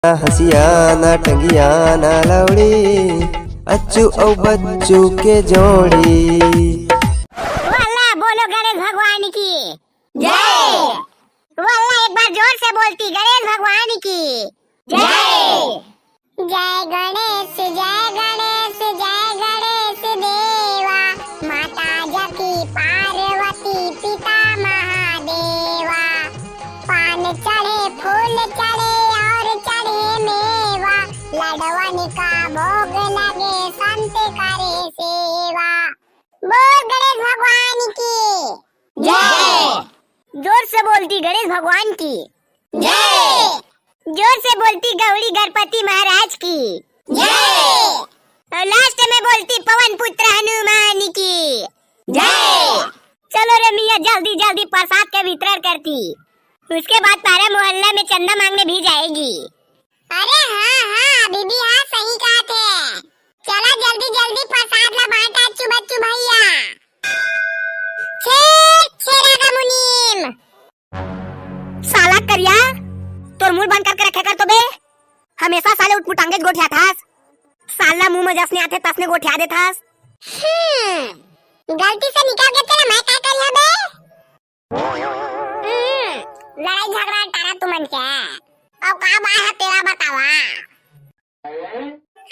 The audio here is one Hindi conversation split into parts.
ना हसिया ना टंगिया ना लवड़ी अच्चू और बच्चू के जोड़ी। अल्लाह बोलो गणेश भगवान की जय। अल्लाह एक बार जोर से बोलती गणेश भगवान की जय। जय गणेश जय गणेश जय गणेश देवा, माता जकी पार्वती पिता महादेवा। पान चढ़े फूल चढ़े और चढ़े मेवा, लडवन का भोग लगे संत करे सेवा। बोल गणेश भगवान की जय। जोर से बोलती गणेश भगवान की जय। जोर से बोलती गौरी गणपति महाराज की जय। और लास्ट में बोलती पवन पुत्र हनुमान की जय। चलो रे मियाँ जल्दी जल्दी प्रसाद के वितरण करती, उसके बाद पारा मोहल्ला में चंदा मांगने भी जाएगी। अरे हाँ बीबी हाँ सही कहा थे। चला जल्दी जल्दी प्रसाद ला बांटा अच्चू बच्चू भैया। छेड़ा का मुनीम साला करिया तोर मुंह बंद करके रखे कर तो बे, हमेशा साले उठपुटांगे गोठिया थास, साला मुंह में जसने आते तसने गोठिया दे थास। गलती से निकाल के तेरा मैं क्या करिया बे। लड़ाई झगड़ा तारा तुमन के अब का बा है तेरा बतावा।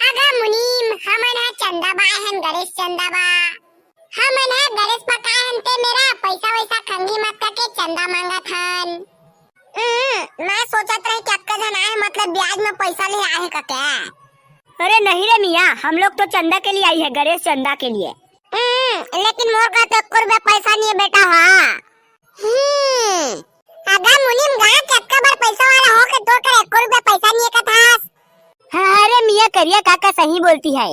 अगर मुनीम हमन है चंदा बा है गणेश चंदा बा, हमन है गणेश पका है ते मेरा पैसा वैसा खंगी मत करके चंदा मांगा थान। मैं सोचत रही कि आपका धन आए मतलब ब्याज में पैसा ले आए का क्या। अरे नहीं रे मियाँ, हम लोग तो चंदा के लिए आई है, गणेश चंदा के लिए। लेकिन मोर का तो 1 रुपया पैसा नहीं है बेटा। हाँ अगर मुनीम गाँव चक्का भर पैसा वाला हो के तो कर 1 रुपया पैसा नहीं है का था। अरे मियाँ करिया काका सही बोलती है।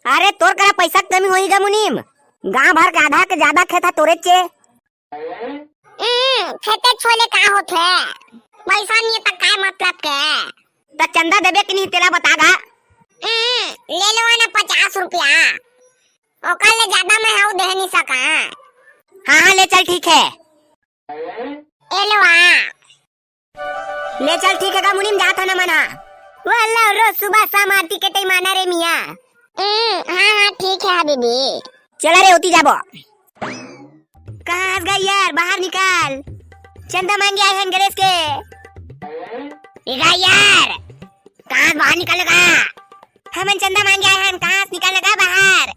अरे तोर करा पैसा कमी होईगा मुनीम, गाँव भर का आधा के ज्यादा खेता तोरे चे। खेते छोले का होते पैसा नहीं है तो काय मतलब के। तो चंदा देबे कि नहीं तेरा बतागा। ले लो ना 50 रुपया, ओकर ले ज्यादा मैं हाउ दे नहीं सका। हाँ ले चल ठीक है। ए लो ले चल ठीक है का मुनीम जाता ना मना। वो अल्लाह रोज सुबह शाम आरती के टाइम आना रे मियाँ। हाँ ठीक है हबीबी। चला रे होती जाबो। कहाँ गई यार, बाहर निकाल, चंदा मांगे आए हैं गणेश के। यार कहाँ बाहर निकलेगा, हम चंदा मांगे आए हैं, कहाँ निकलेगा बाहर।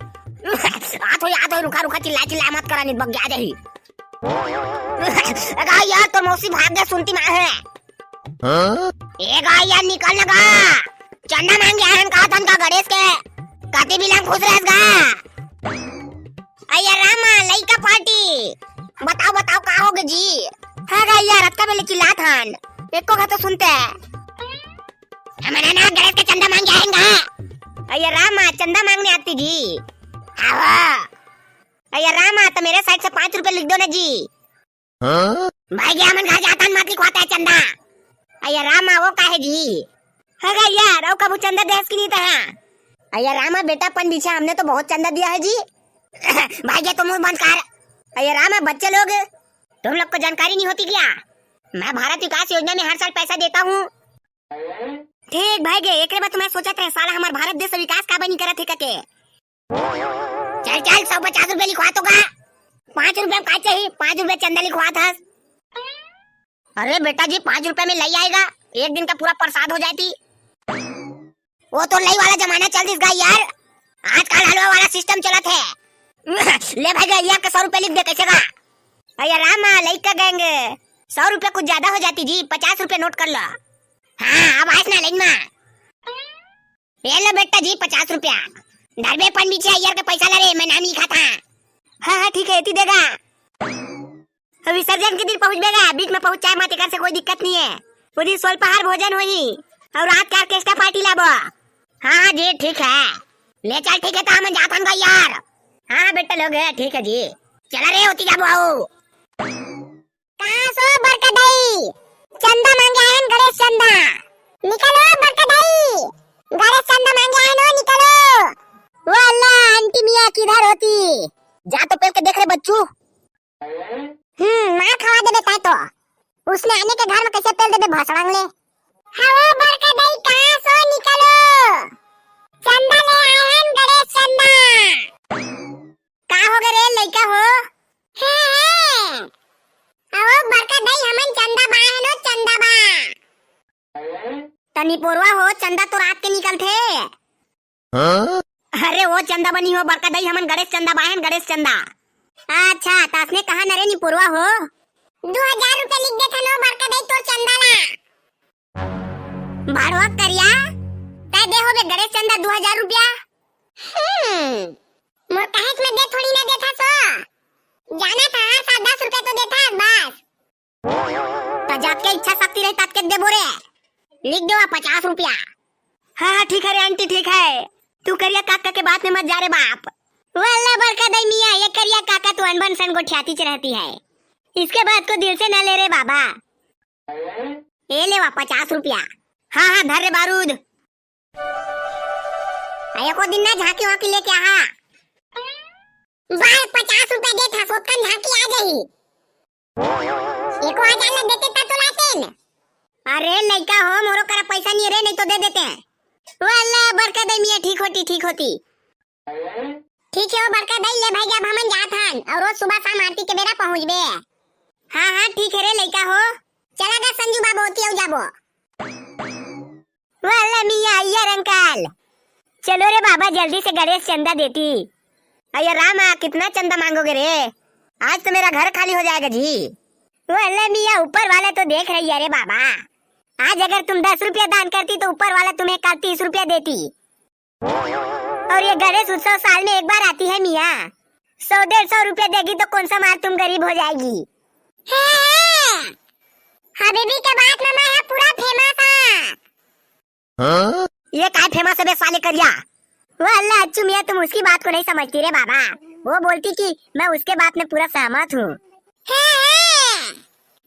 आ तो रुका रुका चिल्ला चिल्ला मत करा, नहीं बग जा रही। यार तो मौसी भाग गया सुनती माँ है। यार निकल लगा, चंदा मांगे आए हैं कहा था उनका गणेश के, काते भी खुश रहेगा। अय्या रामा लइका पार्टी बताओ बताओ का होगे जी। हाँ गा यार अक्का बेले चिल्लात हन, एको का तो सुनते हमारा ना गणेश के चंदा मांगे आएंगा। अय्या रामा चंदा मांगने आती जी। हाँ अय्या रामा तो मेरे साइड से 5 रुपए लिख दो ना जी। भाई गया मन घर जाता मत लिखवाता है चंदा। अय्या रामा वो का है जी। हाँ गा यार वो कबू चंदा देश की नहीं था। अय्या रामा बेटा पन पीछे हमने तो बहुत चंदा दिया है जी। भाई तुम बंद कर। अरे राम बच्चे लोग तुम लोग को जानकारी नहीं होती क्या, मैं भारत विकास योजना में हर साल पैसा देता हूँ। ठीक भाई गे एक बार मैं सोचा था साला हमारे भारत देश विकास का बनी करत है कके। चल चल 150 रुपए लिखवा तो का, 5 रुपए का चाहिए, 5 रुपए चंदा लिखवा था। अरे बेटा जी 5 रुपए में लई आएगा, एक दिन का पूरा प्रसाद हो जाती। वो तो लई वाला जमाना चल दिस यार, आजकल हलवा वाला सिस्टम चलत है। ले भाई गया के 100 रुपए लिख दे कैसे का। अरे रामा लइका गैंग 100 रुपए कुछ ज्यादा हो जाती जी, 50 रुपए नोट कर लो। हाँ अब आइस ना लाइन में ये लो बेटा जी 50 रुपया। डरबे पन पीछे यार का पैसा ले रे, मैं नाम लिखा था। हाँ ठीक है इतनी देगा। विसर्जन के दिन पहुँच बेगा, बीच में पहुँच चाहे मत कर से कोई दिक्कत नहीं है। वो दिन स्वल्पाहार भोजन होई और रात का ऑर्केस्ट्रा पार्टी लाबो। हाँ जी ठीक है ले चल ठीक है तो हम जाता हूँ यार। हाँ बेटा लोग है ठीक है जी, चला रे होती जाबो आओ। कहाँ सो बरकदाई चंदा मांगे आए हैं गणेश चंदा, निकलो बरकदाई गणेश चंदा मांगे आए नो निकलो। वो अल्लाह आंटी मियाँ किधर होती, जा तो पेल के देख रहे बच्चू। माँ खवा दे बेटा तो, उसने आने के घर में कैसे पेल दे भसड़ांग ले। हवा बरका दई कहां सो निकलो, चंदा ले आए हैं गणेश चंदा। का हो गए रे लइका हो? हे हवा बरका दई हमन चंदा बा है नो चंदा बा। तनी पोरवा हो चंदा तो रात के निकल थे। हाँ? अरे वो चंदा बनी हो बरका दई हमन गणेश चंदा बा है गणेश चंदा। अच्छा तासने कहा नरे नी पोरवा हो 2000 रुपए लिख दे थनो बरका दई तोर चंदा ला। भाड़वा करिया तय दे होबे गणेश चंदा 2000 रुपया। मोर कहेत में दे थोड़ी ना देथा सो, जाना था 10 रुपए तो देथा बस। तो जाके इच्छा शक्ति रही तब के दे बोरे, लिख दो 50 रुपया। हाँ ठीक है रे आंटी ठीक है, तू करिया काका के बात में मत जा रे बाप। वल्ला बरका दई मियां ये करिया काका तू अनबन सन गोठियाती च रहती है, इसके बाद को दिल से न ले रे बाबा। ये ले 50 रुपया। हाँ हाँ धर रे बारूद। आया को दिन ना झांकी वाकी लेके आ। भाई 50 रुपए दे था सोकन झांकी आ गई। एको हजार न देते ता तो लातेन। अरे लइका हो मोरो करा पैसा नहीं रे, नहीं तो दे देते हैं। वल्ला बरका दई मियां ठीक होती ठीक होती। ठीक है वो बरका दई ले भाई जब हमन जात हन और रोज सुबह शाम आरती के बेरा पहुंच बे। हाँ हाँ ठीक है रे लइका हो, चला गा संजू बाबू होती हो जाबो। वाला मियां अय्यर अंकल चलो रे बाबा जल्दी से गणेश चंदा देती। अय्यर रामा कितना चंदा मांगोगे रे, आज तो मेरा घर खाली हो जाएगा जी। वाला मियां ऊपर वाला तो देख रही है रे बाबा, आज अगर तुम 10 रुपया दान करती तो ऊपर वाला तुम्हें कल 30 रुपया देती। और ये गणेश उत्सव साल में एक बार आती है मियां, 100-150 रुपया देगी तो कौन सा मार तुम गरीब हो जाएगी। हबीबी के बात में मैं है पूरा फेमस है। हाँ? ये काय फेमस है बे साले करिया। वो अल्लाह अच्छू मियां तुम उसकी बात को नहीं समझती रे बाबा, वो बोलती कि मैं उसके बात में पूरा सहमत हूँ।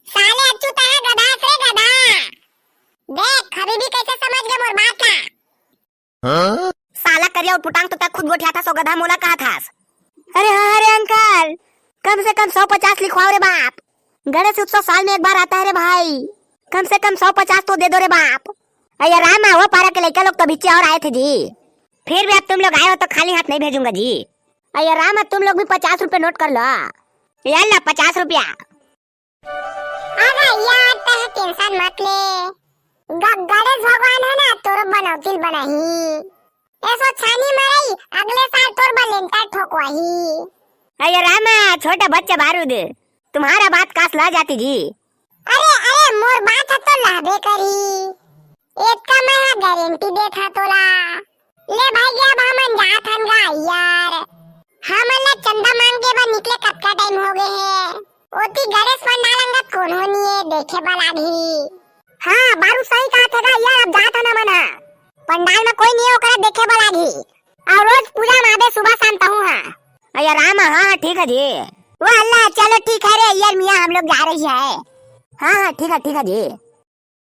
साले अच्छू तो है गधा से गधा। देख हबीबी कैसे समझ गए मोर बात का। हाँ? साला करिया और पुटांग तो तक खुद गोठिया था, सो गधा मोला कहा था। अरे हाँ अरे अंकल कम से कम 150 लिखवाओ रे बाप, गणेश उत्सव साल में एक बार आता है रे भाई, कम से कम 150 तो दे दो रे बाप। अरे रामा वो पारा के लड़के लोग तो बीचे और आए थे जी, फिर भी अब तुम लोग आए हो तो खाली हाथ नहीं भेजूंगा जी। अरे रामा तुम लोग भी 50 रुपए नोट कर लो। यार 50 रुपया। अरे यार तह टेंशन मत ले, गणेश भगवान है ना तोर बनौतिल बनाही, ऐसो छानी मरई अगले साल तोर बलेंटा ठोकवाही। अरे रामा छोटा बच्चा बारूद तुम्हारा बात कास ला जाती जी। अरे अरे मोर बात है तो लाभे करी, एक का मैं गारंटी देखा तोला। ले भाई अब हमन जात हन गा यार, हमन ने चंदा मांग के बाद निकले कब का टाइम हो गए है, ओती गणेश पंडाल अंगत कौन होनी है देखे बला भी। हाँ बारू सही कहा था यार, अब जात हन मना पंडाल में कोई नहीं है ओकरा देखे बला भी, और रोज पूजा माबे सुबह शाम कहूं हां। अरे राम हाँ ठीक है जी। वो अल्लाह चलो ठीक है रे यार मियां हम लोग जा रही है। हाँ हाँ ठीक है जी।